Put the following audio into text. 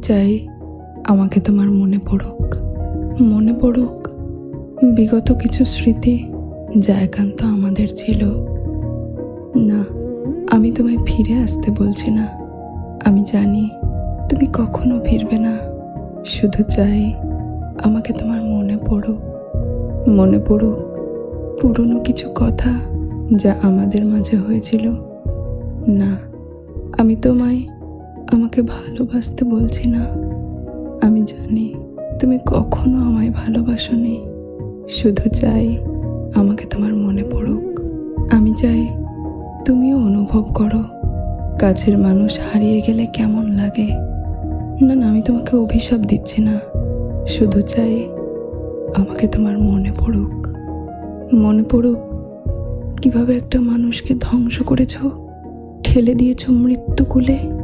চাই আমাকে তোমার মনে পড়ুক বিগত কিছু স্মৃতি যা একান্ত আমাদের ছিল। না, আমি তোমায় ফিরে আসতে বলছি না। আমি জানি তুমি কখনো ফিরবে না। শুধু চাই আমাকে তোমার মনে পড়ুক পুরনো কিছু কথা যা আমাদের মাঝে হয়েছিল। না, আমি তোমায় আমাকে ভালোবাসতে বলছি না। আমি জানি তুমি কখনো আমায় ভালোবাসোনি। শুধু চাই আমাকে তোমার মনে পড়ুক। আমি চাই তুমিও অনুভব করো কাছের মানুষ হারিয়ে গেলে কেমন লাগে। না, আমি তোমাকে অভিশাপ দিচ্ছি না। শুধু চাই আমাকে তোমার মনে পড়ুক কিভাবে একটা মানুষকে ধ্বংস করেছো, ঠেলে দিয়েছো মৃত্যু কূলে।